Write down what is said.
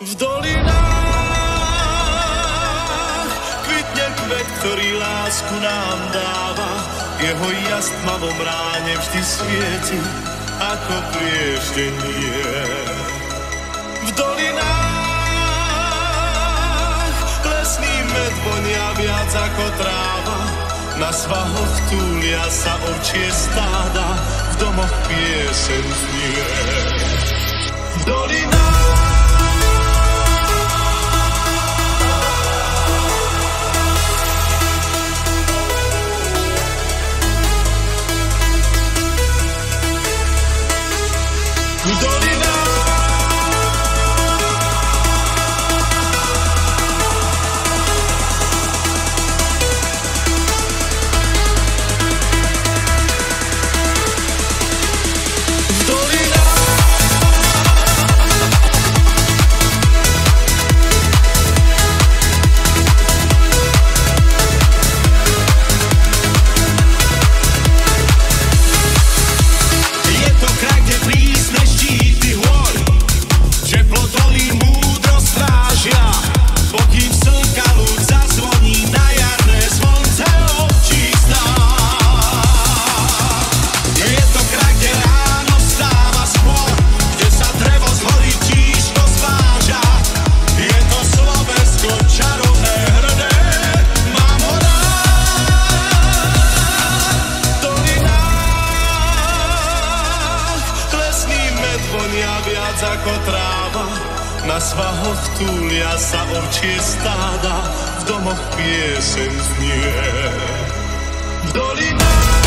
V dolinách kvitne kvet, ktorý lásku nám dáva. Jeho jas v tmavom ráne vždy svieti ako prieždenie. V dolinách lesný med vonia viac ako tráva. Na svahoch túlia sa ovčie stáda, v domoch pieseň znie. V dolinách ako tráva, na svahoch túlia sa ovčie stáda, v domoch pieseň znie. V dolinách